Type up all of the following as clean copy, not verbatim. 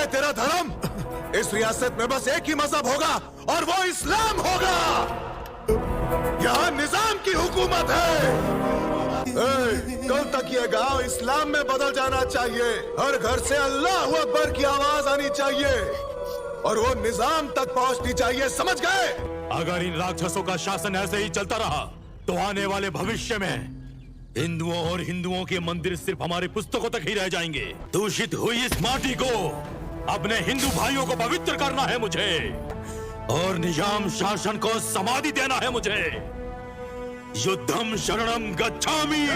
है तेरा धर्म? इस रियासत में बस एक ही मजहब होगा और वो इस्लाम होगा। यहाँ निजाम की हुकूमत है। कल तक ये गांव इस्लाम में बदल जाना चाहिए। हर घर से अल्लाह अकबर की आवाज आनी चाहिए और वो निजाम तक पहुंचनी चाहिए, समझ गए? अगर इन राक्षसों का शासन ऐसे ही चलता रहा तो आने वाले भविष्य में हिंदुओं और हिंदुओं के मंदिर सिर्फ हमारी पुस्तकों तक ही रह जाएंगे। दूषित हुई इस माटी को अपने हिंदू भाइयों को पवित्र करना है मुझे और निजाम शासन को समाधि देना है मुझे। युद्धम शरणम गच्छामि।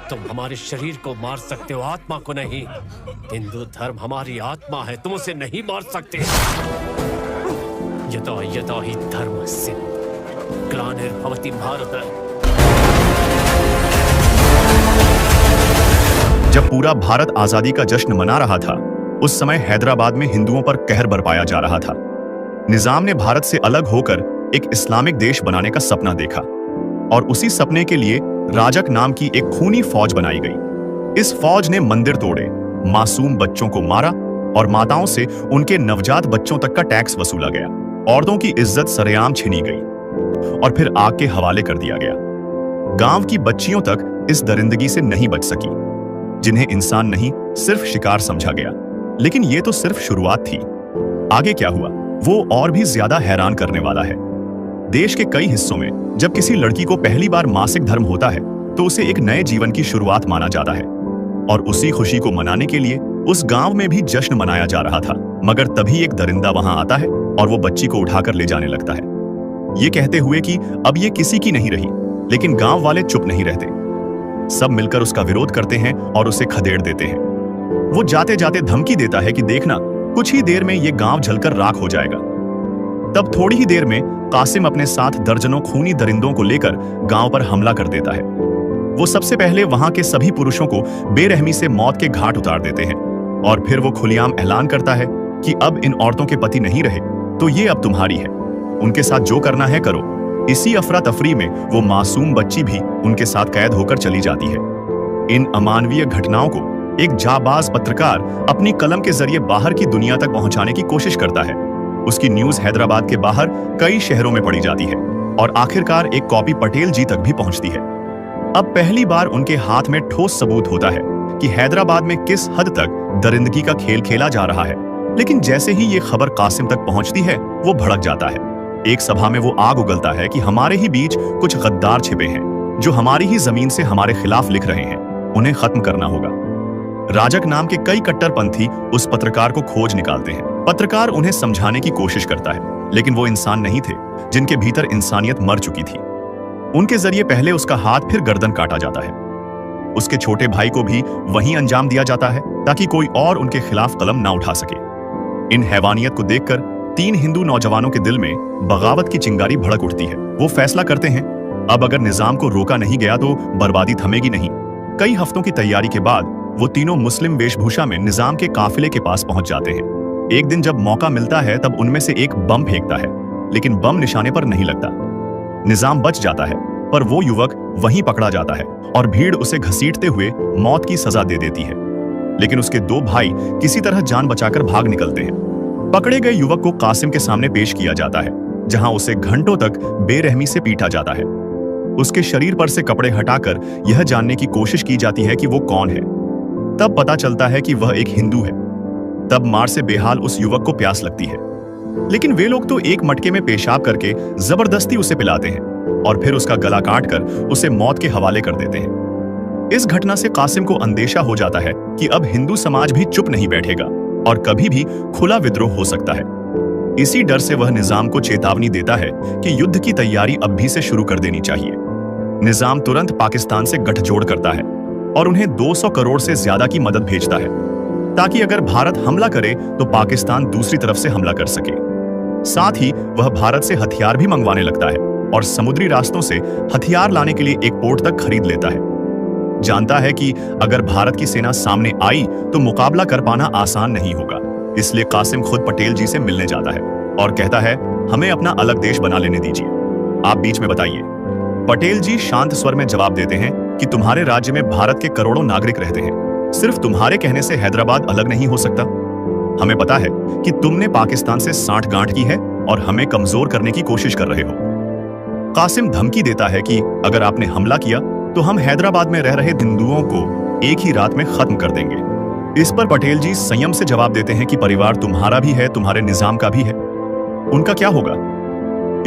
तुम हमारे शरीर को मार सकते हो, आत्मा को नहीं। हिंदू धर्म हमारी आत्मा है, तुम उसे नहीं मार सकते। यतो यतो हि धर्मस्य ग्लानिर्भवति भारत। जब पूरा भारत आजादी का जश्न मना रहा था, उस समय हैदराबाद में हिंदुओं पर कहर बरपाया जा रहा था। निजाम ने भारत से अलग होकर एक इस्लामिक देश बनाने का सपना देखा और उसी सपने के लिए राजक नाम की एक खूनी फौज बनाई गई। इस फौज ने मंदिर तोड़े, मासूम बच्चों को मारा और माताओं से उनके नवजात बच्चों तक का टैक्स वसूला गया। औरतों की इज्जत सरेआम छीनी गई और फिर आग के हवाले कर दिया गया। गांव की बच्चियों तक इस दरिंदगी से नहीं बच सकी, जिन्हें इंसान नहीं सिर्फ शिकार समझा गया। लेकिन यह तो सिर्फ शुरुआत थी। आगे क्या हुआ वो और भी ज्यादा हैरान करने वाला है। देश के कई हिस्सों में जब किसी लड़की को पहली बार मासिक धर्म होता है तो उसे एक नए जीवन की शुरुआत माना जाता है और उसी खुशी को मनाने के लिए उस गांव में भी जश्न मनाया जा रहा था। मगर तभी एक दरिंदा वहां आता है और वो बच्ची को उठाकर ले जाने लगता है, ये कहते हुए कि अब ये किसी की नहीं रही। लेकिन गांव वाले चुप नहीं रहते, सब मिलकर उसका विरोध करते हैं और उसे खदेड़ देते हैं। वो जाते जाते धमकी देता है कि देखना, कुछ ही देर में ये गांव जलकर राख हो जाएगा। तब थोड़ी ही देर में कासिम अपने साथ दर्जनों खूनी दरिंदों को लेकर गांव पर हमला कर देता है। वो सबसे पहले वहां के सभी पुरुषों को बेरहमी से मौत के घाट उतार देते हैं और फिर वो खुलेआम ऐलान करता है कि अब इन औरतों के पति नहीं रहे तो ये अब तुम्हारी है, उनके साथ जो करना है करो। इसी अफरा तफरी में वो मासूम बच्ची भी उनके साथ कैद होकर चली जाती है। इन अमानवीय घटनाओं को एक जाबाज पत्रकार अपनी कलम के जरिए बाहर की दुनिया तक पहुंचाने की कोशिश करता है। उसकी न्यूज हैदराबाद के बाहर कई शहरों में पढ़ी जाती है और आखिरकार एक कॉपी पटेल जी तक भी पहुंचती है। अब पहली बार उनके हाथ में ठोस सबूत होता है कि हैदराबाद में किस हद तक दरिंदगी का खेल खेला जा रहा है। लेकिन जैसे ही ये खबर कासिम तक पहुंचती है वो भड़क जाता है। एक सभा में वो आग उगलता है कि हमारे ही बीच कुछ गद्दार छिपे हैं जो हमारी ही जमीन से हमारे खिलाफ लिख रहे हैं, उन्हें खत्म करना होगा। राजक नाम के कई कट्टरपंथी उस पत्रकार को खोज निकालते हैं। पत्रकार उन्हें समझाने की कोशिश करता है, लेकिन वो इंसान नहीं थे जिनके भीतर इंसानियत मर चुकी थी। उनके जरिए पहले उसका हाथ फिर गर्दन काटा जाता है। उसके छोटे भाई को भी वहीं अंजाम दिया जाता है ताकि कोई और उनके खिलाफ कलम ना उठा सके। इन हैवानियत को देखकर 3 हिंदू नौजवानों के दिल में बगावत की चिंगारी भड़क उठती है। वो फैसला करते हैं अब अगर निजाम को रोका नहीं गया तो बर्बादी थमेगी नहीं। कई हफ्तों की तैयारी के बाद वो तीनों मुस्लिम वेशभूषा में निजाम के काफिले के पास पहुंच जाते हैं। एक दिन जब मौका मिलता है तब उनमें से एक बम फेंकता है, लेकिन बम निशाने पर नहीं लगता। निजाम बच जाता है, पर वो युवक वहीं पकड़ा जाता है और भीड़ उसे घसीटते हुए मौत की सजा दे देती है। लेकिन उसके 2 भाई किसी तरह जान बचाकर भाग निकलते हैं। पकड़े गए युवक को कासिम के सामने पेश किया जाता है, जहां उसे घंटों तक बेरहमी से पीटा जाता है। उसके शरीर पर से कपड़े हटाकर यह जानने की कोशिश की जाती है कि वो कौन है। तब पता चलता है कि वह एक हिंदू है। तब मार से बेहाल उस युवक को प्यास लगती है, लेकिन वे लोग तो एक मटके में पेशाब करके जबरदस्ती उसे पिलाते हैं और फिर उसका गला काटकर उसे मौत के हवाले कर देते हैं। इस घटना से कासिम को अंदेशा हो जाता है कि अब हिंदू समाज भी चुप नहीं बैठेगा और कभी भी खुला विद्रोह हो सकता है। इसी डर से वह निजाम को चेतावनी देता है कि युद्ध की तैयारी अब भी से शुरू कर देनी चाहिए। निजाम तुरंत पाकिस्तान से गठजोड़ करता है और उन्हें 200 करोड़ से ज्यादा की मदद भेजता है ताकि अगर भारत हमला करे तो पाकिस्तान दूसरी तरफ से हमला कर सके। साथ ही वह भारत से हथियार भी मंगवाने लगता है और समुद्री रास्तों से हथियार लाने के लिए एक पोर्ट तक खरीद लेता है। जानता है कि अगर भारत की सेना सामने आई तो मुकाबला कर पाना आसान नहीं होगा, इसलिए कासिम खुद पटेल जी से मिलने जाता है और कहता है हमें अपना अलग देश बना लेने दीजिए, आप बीच में बताइए। पटेल जी शांत स्वर में जवाब देते हैं कि तुम्हारे राज्य में भारत के करोड़ों नागरिक रहते हैं, सिर्फ तुम्हारे कहने से हैदराबाद अलग नहीं हो सकता। हमें पता है कि तुमने पाकिस्तान से सांठगांठ की है और हमें कमजोर करने की कोशिश कर रहे हो। कासिम धमकी देता है कि अगर आपने हमला किया तो हम हैदराबाद में रह रहे हिंदुओं को एक ही रात में खत्म कर देंगे। इस पर पटेल जी संयम से जवाब देते हैं कि परिवार तुम्हारा भी है, तुम्हारे निजाम का भी है, उनका क्या होगा।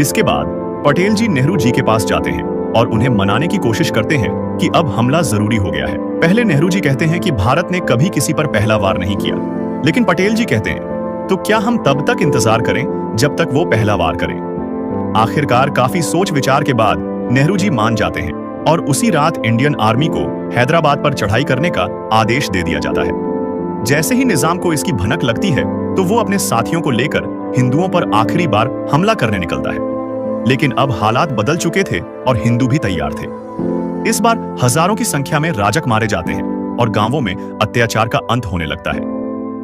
इसके बाद पटेल जी नेहरू जी के पास जाते हैं और उन्हें मनाने की कोशिश करते हैं कि अब हमला जरूरी हो गया है। पहले नेहरू जी कहते हैं कि भारत ने कभी किसी पर पहला वार नहीं किया, लेकिन पटेल जी कहते हैं तो क्या हम तब तक इंतजार करें जब तक वो पहला वार करें। आखिरकार काफी सोच विचार के बाद नेहरू जी मान जाते हैं और उसी रात इंडियन आर्मी को हैदराबाद पर चढ़ाई करने का आदेश दे दिया जाता है। जैसे ही निजाम को इसकी भनक लगती है तो वो अपने साथियों को लेकर हिंदुओं पर आखिरी बार हमला करने निकलता है। लेकिन अब हालात बदल चुके थे और हिंदू भी तैयार थे। इस बार हजारों की संख्या में राजक मारे जाते हैं और गांवों में अत्याचार का अंत होने लगता है।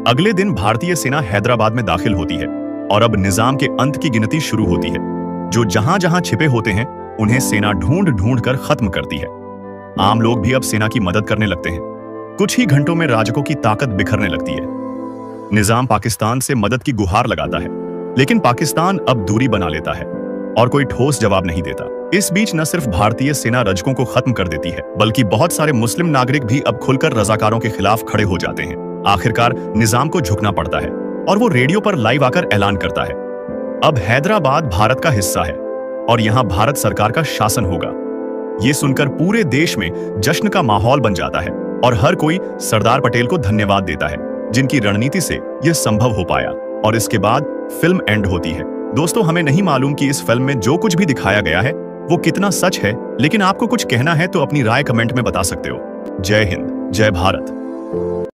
अगले दिन भारतीय सेना हैदराबाद में दाखिल होती है और अब निजाम के अंत की गिनती शुरू होती है। जो जहां जहां छिपे होते हैं उन्हें सेना ढूंढ ढूंढ कर खत्म करती है। आम लोग भी अब सेना की मदद करने लगते हैं। कुछ ही घंटों में राजकों की ताकत बिखरने लगती है। निजाम पाकिस्तान से मदद की गुहार लगाता है, लेकिन पाकिस्तान अब दूरी बना लेता है और कोई ठोस जवाब नहीं देता। इस बीच न सिर्फ भारतीय सेना रजकों को खत्म कर देती है, बल्कि बहुत सारे मुस्लिम नागरिक भी अब खुलकर रजाकारों के खिलाफ खड़े हो जाते हैं। आखिरकार निजाम को झुकना पड़ता है और वो रेडियो पर लाइव आकर ऐलान करता है, अब हैदराबाद भारत का हिस्सा है और यहाँ भारत सरकार का शासन होगा। ये सुनकर पूरे देश में जश्न का माहौल बन जाता है और हर कोई सरदार पटेल को धन्यवाद देता है, जिनकी रणनीति से यह संभव हो पाया। और इसके बाद फिल्म एंड होती है। दोस्तों, हमें नहीं मालूम कि इस फिल्म में जो कुछ भी दिखाया गया है वो कितना सच है, लेकिन आपको कुछ कहना है तो अपनी राय कमेंट में बता सकते हो। जय हिंद, जय भारत।